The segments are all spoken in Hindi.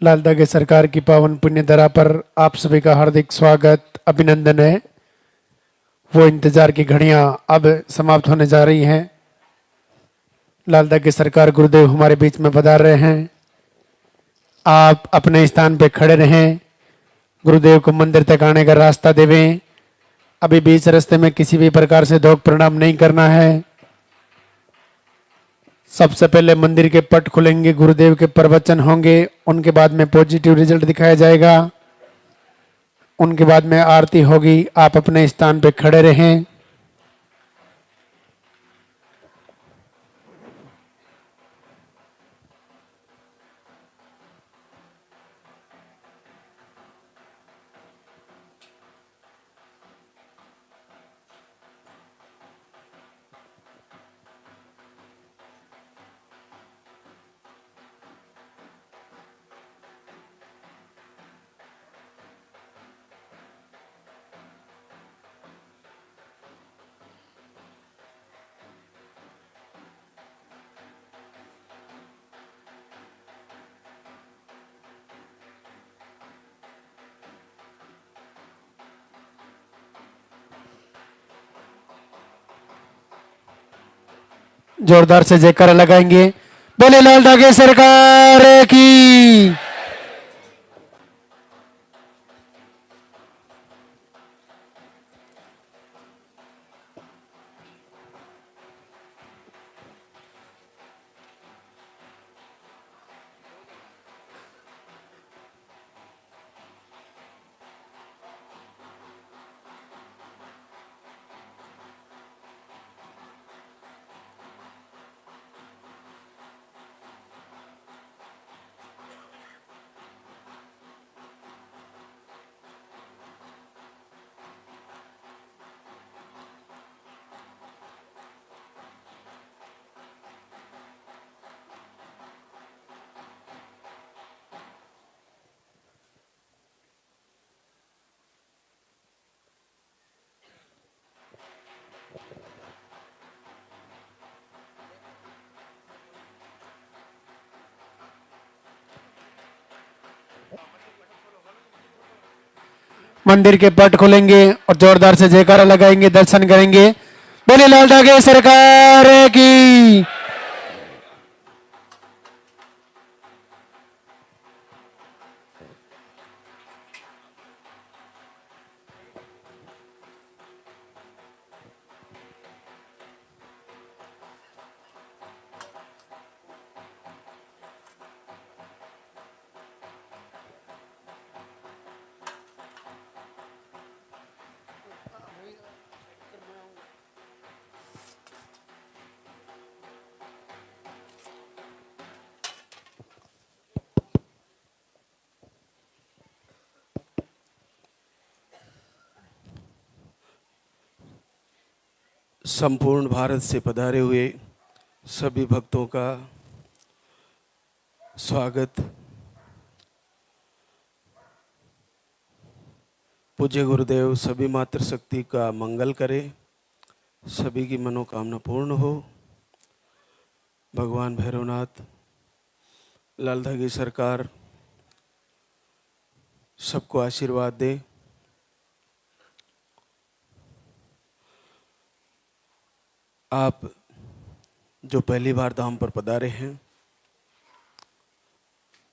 लाल धागे सरकार की पावन पुण्य धरा पर आप सभी का हार्दिक स्वागत अभिनंदन है। वो इंतजार की घड़ियां अब समाप्त होने जा रही हैं। लाल धागे सरकार गुरुदेव हमारे बीच में पधार रहे हैं। आप अपने स्थान पे खड़े रहें। गुरुदेव को मंदिर तक आने का रास्ता देवें। अभी बीच रास्ते में किसी भी प्रकार से धोख प्रणाम नहीं करना है। सबसे पहले मंदिर के पट खुलेंगे, गुरुदेव के प्रवचन होंगे, उनके बाद में पॉजिटिव रिजल्ट दिखाया जाएगा। उनके बाद में आरती होगी। आप अपने स्थान पे खड़े रहें। जोरदार से जयकारा लगाएंगे। बोले लाल धागे सरकार की। मंदिर के पट खोलेंगे और जोरदार से जयकारा लगाएंगे, दर्शन करेंगे। बोले लाल धागे सरकार की। संपूर्ण भारत से पधारे हुए सभी भक्तों का स्वागत। पूज्य गुरुदेव सभी मातृशक्ति का मंगल करे, सभी की मनोकामना पूर्ण हो। भगवान भैरवनाथ, लाल धागे सरकार सबको आशीर्वाद दे। आप जो पहली बार धाम पर पधारे हैं,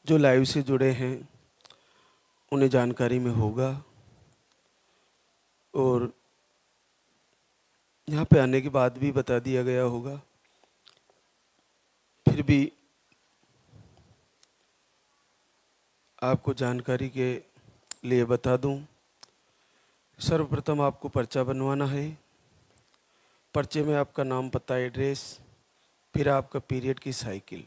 जो लाइव से जुड़े हैं, उन्हें जानकारी में होगा और यहाँ पे आने के बाद भी बता दिया गया होगा। फिर भी आपको जानकारी के लिए बता दूं, सर्वप्रथम आपको पर्चा बनवाना है। पर्चे में आपका नाम, पता, एड्रेस, फिर आपका पीरियड की साइकिल,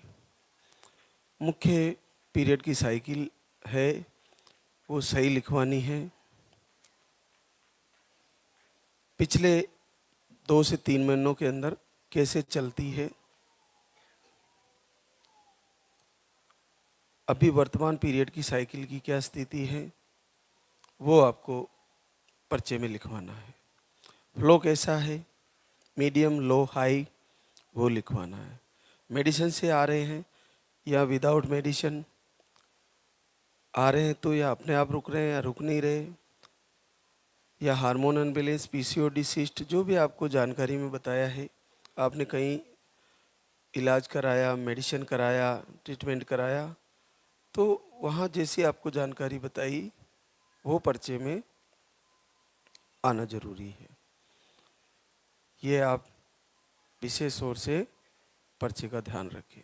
मुख्य पीरियड की साइकिल है वो सही लिखवानी है। पिछले 2 से 3 महीनों के अंदर कैसे चलती है, अभी वर्तमान पीरियड की साइकिल की क्या स्थिति है, वो आपको पर्चे में लिखवाना है। फ्लो कैसा है, मीडियम, लो, हाई, वो लिखवाना है। मेडिसिन से आ रहे हैं या विदाउट मेडिसिन, आ रहे हैं तो या अपने आप रुक रहे हैं या रुक नहीं रहे, या हार्मोन अनबैलेंस, पीसीओडी, सिस्ट, जो भी आपको जानकारी में बताया है, आपने कहीं इलाज कराया, मेडिसिन कराया, ट्रीटमेंट कराया, तो वहाँ जैसी आपको जानकारी बताई वो पर्चे में आना जरूरी है। ये आप विशेष तौर से पर्चे का ध्यान रखें।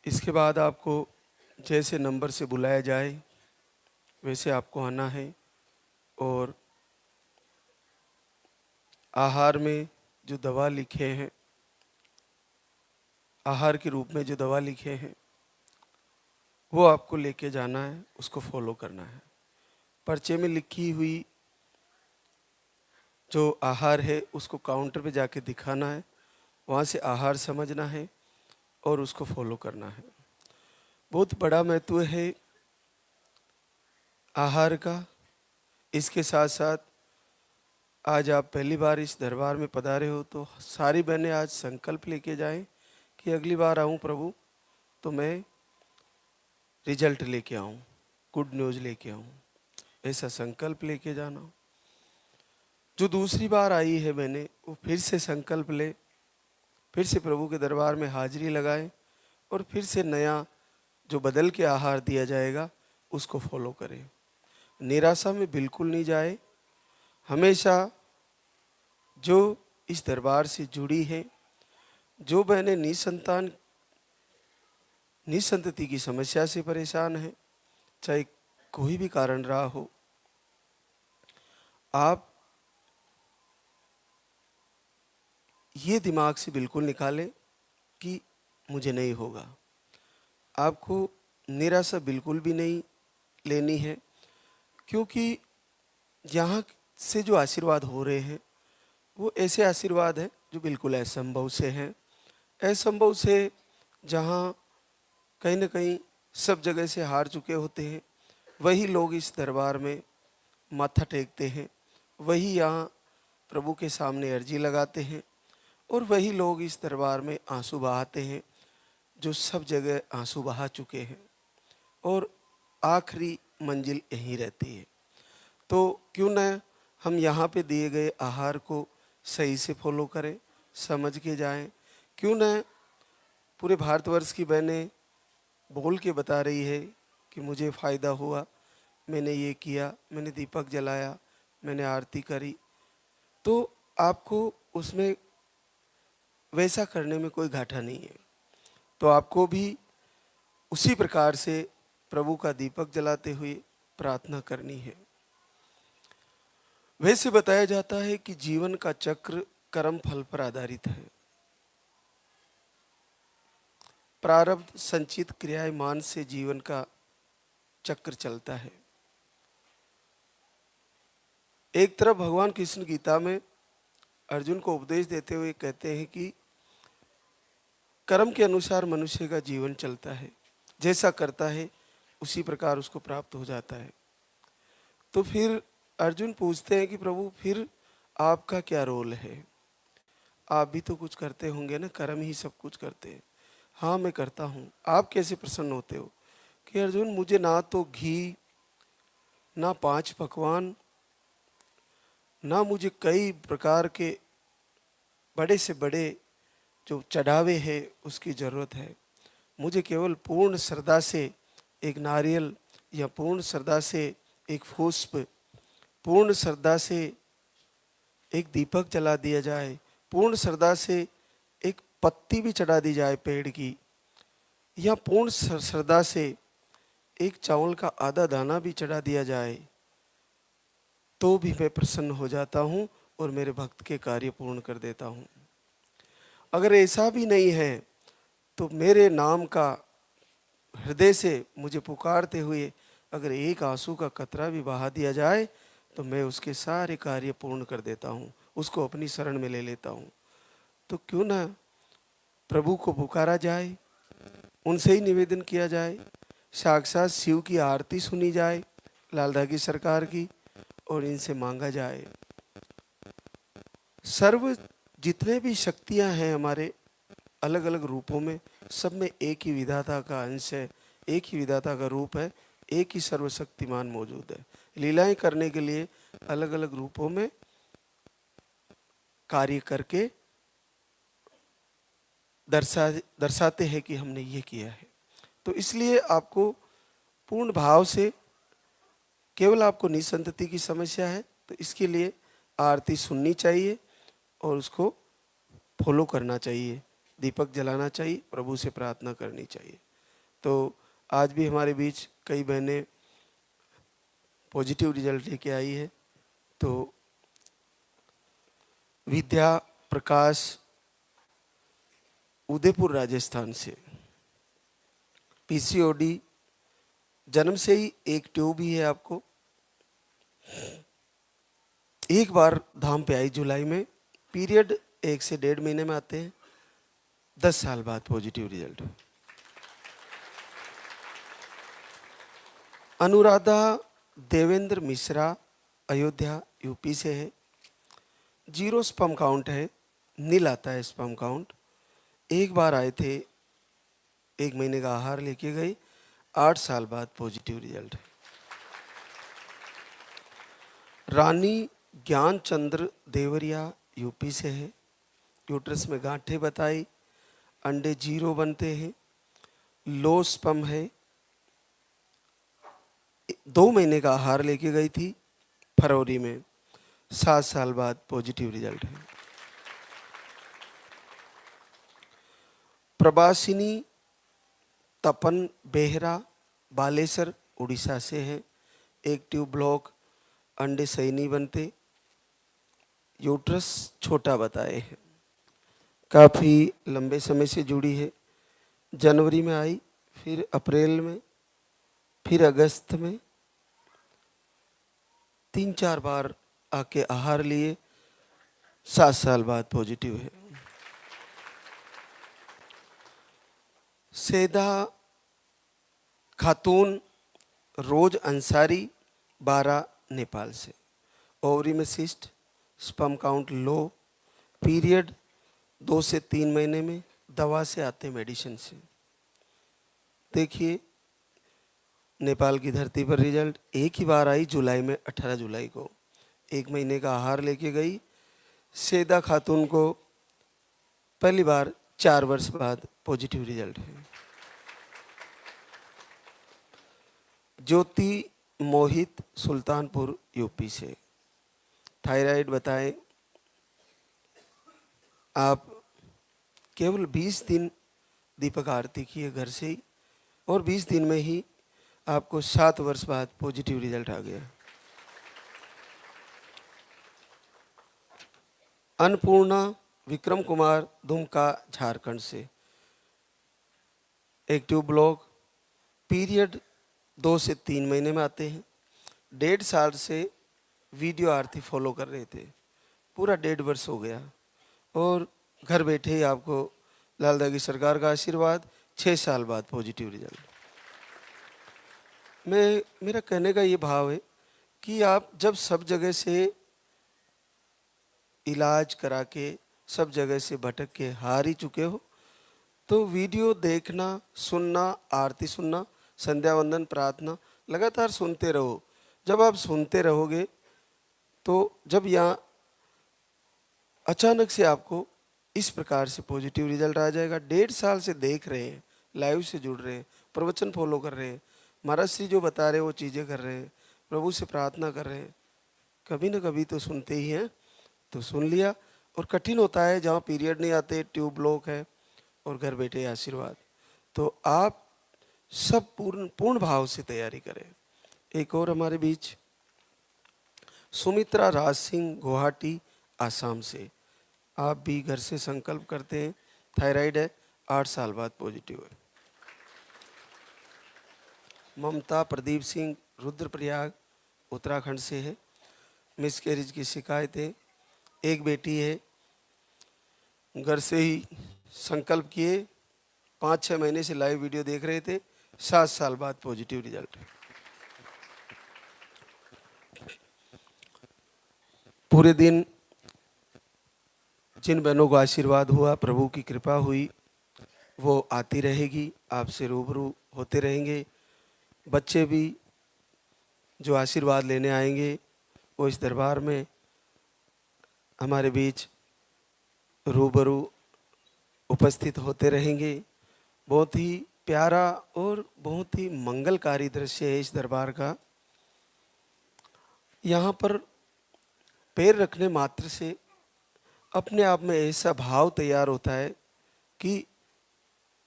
इसके बाद आपको जैसे नंबर से बुलाया जाए वैसे आपको आना है, और आहार में जो दवा लिखे हैं, आहार के रूप में जो दवा लिखे हैं वो आपको लेके जाना है, उसको फॉलो करना है। पर्चे में लिखी हुई जो आहार है उसको काउंटर पे जाके दिखाना है, वहाँ से आहार समझना है और उसको फॉलो करना है। बहुत बड़ा महत्व है आहार का। इसके साथ साथ आज आप पहली बार इस दरबार में पधारे हो तो सारी बहनें आज संकल्प लेके जाएं कि अगली बार आऊँ प्रभु तो मैं रिजल्ट लेके आऊँ, गुड न्यूज़ लेके आऊँ, ऐसा संकल्प लेके जाना। जो दूसरी बार आई है मैंने, वो फिर से संकल्प ले, फिर से प्रभु के दरबार में हाजिरी लगाए और फिर से नया जो बदल के आहार दिया जाएगा उसको फॉलो करें। निराशा में बिल्कुल नहीं जाए। हमेशा जो इस दरबार से जुड़ी है, जो बहनें निसंतति की समस्या से परेशान है, चाहे कोई भी कारण रहा हो, आप ये दिमाग से बिल्कुल निकालें कि मुझे नहीं होगा। आपको निराशा बिल्कुल भी नहीं लेनी है, क्योंकि यहाँ से जो आशीर्वाद हो रहे हैं वो ऐसे आशीर्वाद हैं जो बिल्कुल असंभव से हैं। असंभव से जहाँ कहीं न कहीं सब जगह से हार चुके होते हैं, वही लोग इस दरबार में माथा टेकते हैं, वही यहाँ प्रभु के सामने अर्जी लगाते हैं, और वही लोग इस दरबार में आंसू बहाते हैं जो सब जगह आंसू बहा चुके हैं, और आखिरी मंजिल यहीं रहती है। तो क्यों न हम यहाँ पे दिए गए आहार को सही से फॉलो करें, समझ के जाएं। क्यों न पूरे भारतवर्ष की बहनें बोल के बता रही है कि मुझे फ़ायदा हुआ, मैंने ये किया, मैंने दीपक जलाया, मैंने आरती करी, तो आपको उसमें वैसा करने में कोई घाटा नहीं है। तो आपको भी उसी प्रकार से प्रभु का दीपक जलाते हुए प्रार्थना करनी है। वैसे बताया जाता है कि जीवन का चक्र कर्म फल पर आधारित है। प्रारब्ध संचित क्रियाएं मान से जीवन का चक्र चलता है। एक तरफ भगवान कृष्ण गीता में अर्जुन को उपदेश देते हुए कहते हैं कि कर्म के अनुसार मनुष्य का जीवन चलता है, जैसा करता है उसी प्रकार उसको प्राप्त हो जाता है। तो फिर अर्जुन पूछते हैं कि प्रभु फिर आपका क्या रोल है, आप भी तो कुछ करते होंगे ना, कर्म ही सब कुछ करते हैं। हाँ मैं करता हूँ। आप कैसे प्रसन्न होते हो? कि अर्जुन मुझे ना तो घी, ना 5 पकवान, ना मुझे कई प्रकार के बड़े से बड़े जो चढ़ावे है उसकी ज़रूरत है। मुझे केवल पूर्ण श्रद्धा से एक नारियल या पूर्ण श्रद्धा से एक पुष्प, पूर्ण श्रद्धा से एक दीपक जला दिया जाए, पूर्ण श्रद्धा से एक पत्ती भी चढ़ा दी जाए पेड़ की, या पूर्ण श्रद्धा से एक चावल का आधा दाना भी चढ़ा दिया जाए, तो भी मैं प्रसन्न हो जाता हूँ और मेरे भक्त के कार्य पूर्ण कर देता हूँ। अगर ऐसा भी नहीं है तो मेरे नाम का हृदय से मुझे पुकारते हुए अगर एक आंसू का कतरा भी बहा दिया जाए तो मैं उसके सारे कार्य पूर्ण कर देता हूँ, उसको अपनी शरण में ले लेता हूँ। तो क्यों ना प्रभु को पुकारा जाए, उनसे ही निवेदन किया जाए, साक्षात शिव की आरती सुनी जाए लालधा की सरकार की, और इनसे मांगा जाए। सर्व जितने भी शक्तियां हैं हमारे, अलग अलग रूपों में, सब में एक ही विधाता का अंश है, एक ही विधाता का रूप है, एक ही सर्वशक्तिमान मौजूद है। लीलाएं करने के लिए अलग अलग रूपों में कार्य करके दर्शाते हैं कि हमने ये किया है। तो इसलिए आपको पूर्ण भाव से, केवल आपको निसंतति की समस्या है तो इसके लिए आरती सुननी चाहिए और उसको फॉलो करना चाहिए, दीपक जलाना चाहिए, प्रभु से प्रार्थना करनी चाहिए। तो आज भी हमारे बीच कई बहनें पॉजिटिव रिजल्ट लेके आई है। तो विद्या प्रकाश उदयपुर राजस्थान से, पीसीओडी, जन्म से ही एक ट्यूब ही है आपको, एक बार धाम पे आई जुलाई में, पीरियड 1 से 1.5 महीने में आते हैं, 10 साल बाद positive result. Anuradha Devendra Mishra, Ayodhya UP से है, 0 स्पर्म काउंट है, नील आता है स्पर्म काउंट। एक बार आए थे, 1 महीने का आहार लेके गई, 8 साल बाद पॉजिटिव रिजल्ट है। रानी ज्ञानचंद्र देवरिया यूपी से है, यूट्रस में गांठें बताई, अंडे 0 बनते हैं, लो स्पर्म है, 2 महीने का आहार लेके गई थी फरवरी में, 7 साल बाद पॉजिटिव रिजल्ट है। प्रवासिनी तपन बेहरा, बालेश्वर उड़ीसा से है, एक ट्यूब ब्लॉक, अंडे सही नहीं बनते, यूट्रस छोटा बताए हैं, काफ़ी लंबे समय से जुड़ी है, जनवरी में आई, फिर अप्रैल में, फिर अगस्त में, 3-4 बार आके आहार लिए, 7 साल बाद पॉजिटिव है। सेदा खातून रोज अंसारी, 12 नेपाल से, ओवरी में cyst, sperm count low, period 2 से 3 महीने में, दवा से आते मेडिसिन से। देखिए नेपाल की धरती पर रिजल्ट, एक ही बार आई जुलाई में, 18 जुलाई को, 1 महीने का आहार लेके गई। सेदा खातून को पहली बार 4 वर्ष बाद पॉजिटिव रिजल्ट है। ज्योति मोहित सुल्तानपुर यूपी से, थायराइड बताएं, आप केवल 20 दिन दीपक आरती किए घर से ही, और 20 दिन में ही आपको 7 वर्ष बाद पॉजिटिव रिजल्ट आ गया। अन्नपूर्णा विक्रम कुमार दुमका झारखंड से, एक ट्यूब ब्लॉक, पीरियड 2 से 3 महीने में आते हैं, 1.5 साल से वीडियो आरती फॉलो कर रहे थे, पूरा 1.5 वर्ष हो गया, और घर बैठे ही आपको लालदा की सरकार का आशीर्वाद, 6 साल बाद पॉजिटिव रिजल्ट। मेरा कहने का ये भाव है कि आप जब सब जगह से इलाज करा के, सब जगह से भटक के हार ही चुके हो, तो वीडियो देखना, सुनना, आरती सुनना, संध्या वंदन प्रार्थना लगातार सुनते रहो। जब आप सुनते रहोगे तो जब यहाँ अचानक से आपको इस प्रकार से पॉजिटिव रिजल्ट आ जाएगा। 1.5 साल से देख रहे हैं, लाइव से जुड़ रहे हैं, प्रवचन फॉलो कर रहे हैं, महाराज श्री जो बता रहे हैं वो चीज़ें कर रहे हैं, प्रभु से प्रार्थना कर रहे हैं, कभी ना कभी तो सुनते ही हैं, तो सुन लिया। और कठिन होता है जहाँ पीरियड नहीं आते, ट्यूब ब्लॉक है और घर बैठे आशीर्वाद, तो आप सब पूर्ण भाव से तैयारी करें। एक और हमारे बीच सुमित्रा राज सिंह, गुवाहाटी आसाम से, आप भी घर से संकल्प करते हैं, थायराइड है, 8 साल बाद पॉजिटिव है। ममता प्रदीप सिंह, रुद्रप्रयाग उत्तराखंड से है, मिसकैरेज की शिकायत है, एक बेटी है, घर से ही संकल्प किए, 5-6 महीने से लाइव वीडियो देख रहे थे, 7 साल बाद पॉजिटिव रिजल्ट। पूरे दिन जिन बहनों को आशीर्वाद हुआ, प्रभु की कृपा हुई, वो आती रहेगी, आपसे रूबरू होते रहेंगे। बच्चे भी जो आशीर्वाद लेने आएंगे वो इस दरबार में हमारे बीच रूबरू उपस्थित होते रहेंगे। बहुत ही प्यारा और बहुत ही मंगलकारी दृश्य है इस दरबार का। यहाँ पर पैर रखने मात्र से अपने आप में ऐसा भाव तैयार होता है कि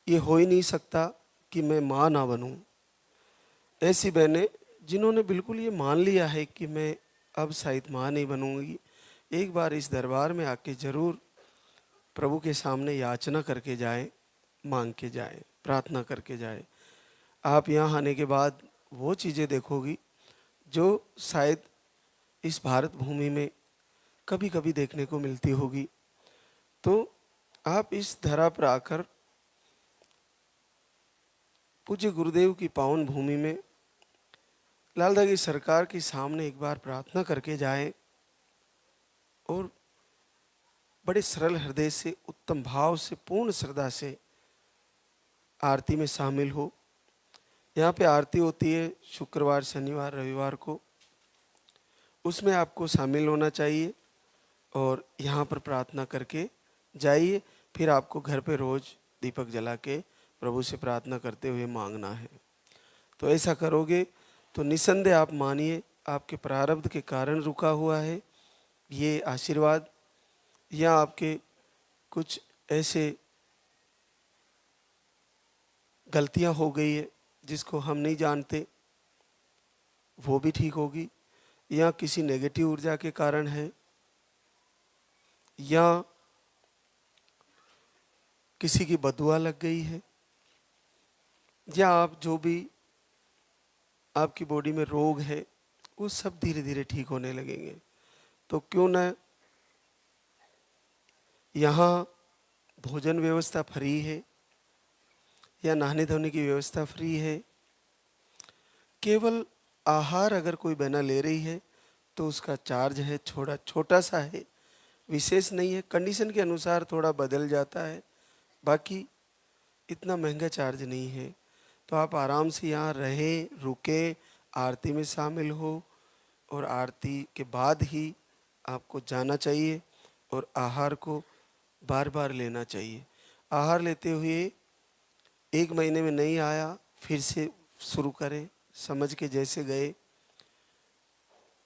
ये हो ही नहीं सकता कि मैं माँ ना बनूं। ऐसी बहनें जिन्होंने बिल्कुल ये मान लिया है कि मैं अब शायद माँ नहीं बनूंगी, एक बार इस दरबार में आके ज़रूर प्रभु के सामने याचना करके जाएं, मांग के जाएं, प्रार्थना करके जाएं। आप यहाँ आने के बाद वो चीज़ें देखोगी जो शायद इस भारत भूमि में कभी कभी देखने को मिलती होगी। तो आप इस धरा पर आकर पूज्य गुरुदेव की पावन भूमि में लालदा की सरकार के सामने एक बार प्रार्थना करके जाएं और बड़े सरल हृदय से, उत्तम भाव से, पूर्ण श्रद्धा से आरती में शामिल हो। यहाँ पे आरती होती है शुक्रवार, शनिवार, रविवार को, उसमें आपको शामिल होना चाहिए और यहाँ पर प्रार्थना करके जाइए। फिर आपको घर पे रोज़ दीपक जला के प्रभु से प्रार्थना करते हुए मांगना है। तो ऐसा करोगे तो निसंदेह आप मानिए आपके प्रारब्ध के कारण रुका हुआ है ये आशीर्वाद, या आपके कुछ ऐसे गलतियां हो गई है जिसको हम नहीं जानते, वो भी ठीक होगी, या किसी नेगेटिव ऊर्जा के कारण है, या किसी की बदुआ लग गई है, या आप जो भी आपकी बॉडी में रोग है वो सब धीरे धीरे ठीक होने लगेंगे। तो क्यों ना, यहाँ भोजन व्यवस्था फ्री है, या नहाने धोने की व्यवस्था फ्री है। केवल आहार अगर कोई बहना ले रही है तो उसका चार्ज है, छोटा सा है, विशेष नहीं है, कंडीशन के अनुसार थोड़ा बदल जाता है, बाकी इतना महंगा चार्ज नहीं है। तो आप आराम से यहाँ रहें, रुकें, आरती में शामिल हो और आरती के बाद ही आपको जाना चाहिए और आहार को बार बार लेना चाहिए। आहार लेते हुए 1 महीने में नहीं आया, फिर से शुरू करें, समझ के जैसे गए।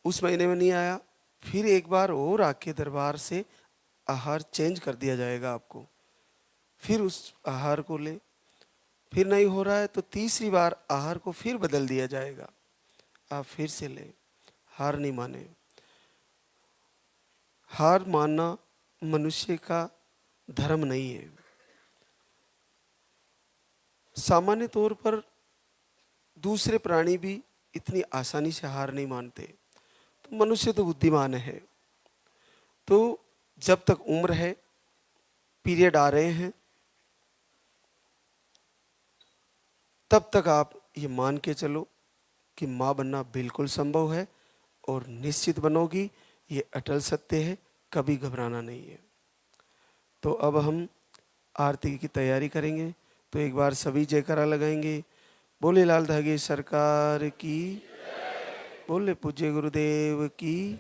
उस महीने में नहीं आया, फिर एक बार और आके दरबार से आहार चेंज कर दिया जाएगा आपको, फिर उस आहार को ले। फिर नहीं हो रहा है तो तीसरी बार आहार को फिर बदल दिया जाएगा, आप फिर से लें। हार नहीं माने। हार मानना मनुष्य का धर्म नहीं है। सामान्य तौर पर दूसरे प्राणी भी इतनी आसानी से हार नहीं मानते, तो मनुष्य तो बुद्धिमान है। तो जब तक उम्र है, पीरियड आ रहे हैं, तब तक आप ये मान के चलो कि माँ बनना बिल्कुल संभव है और निश्चित बनोगी, ये अटल सत्य है, कभी घबराना नहीं है। तो अब हम आरती की तैयारी करेंगे, तो एक बार सभी जयकारा लगाएंगे। बोले लाल धागे सरकार की, बोले पूज्य गुरुदेव की।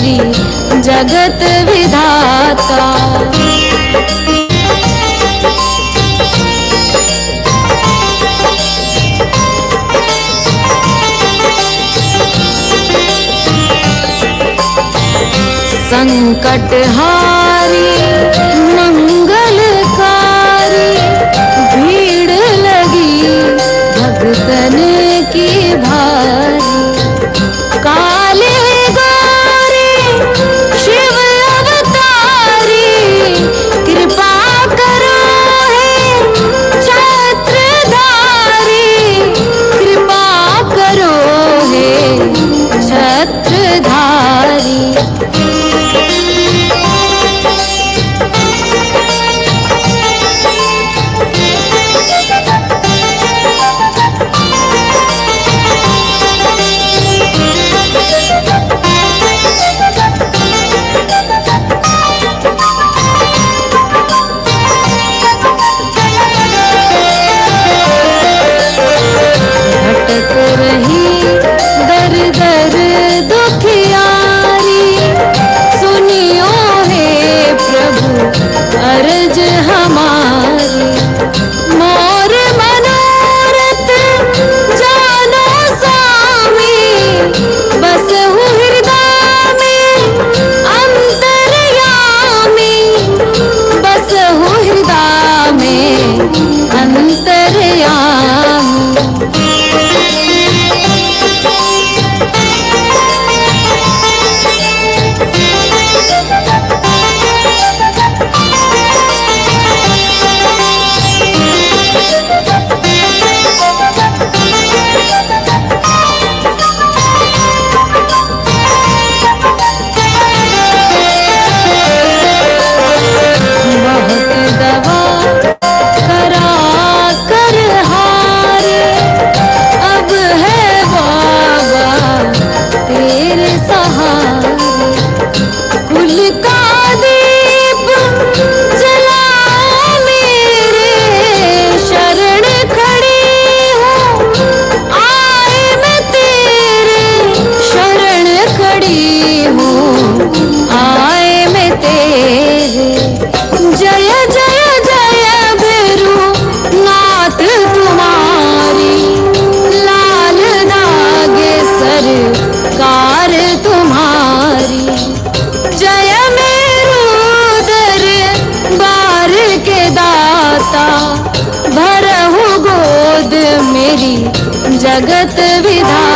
मेरी जगत विधाता। संकटहारी मंगलकारी भीड़ लगी भक्तन की भारी। काले गौरी शिव अवतारी कृपा करो हे छत्रधारी। कृपा करो हे छत्रधारी। भटक रही दर दर दुखियारी सुनियो हे प्रभु अर्ज हमारी। मोर मनोरथ जानो स्वामी बसहु हृदय में अंतर्यामी। बसहु हृदय में अंतर्यामी। बहुत दवा करा कर हारे अब है बाबा तेरे सहारे। कुल का दीप जला मेरे शरण खड़ी हूँ आए मैं तेरे शरण खड़ी हूँ आए मैं तेरे। जय जय जय भैरू नाथ तुम्हारी लाल नागे सरकार तुम्हारी। जय मेरू दर बार के दाता भरहु गोद मेरी जगत विधाता।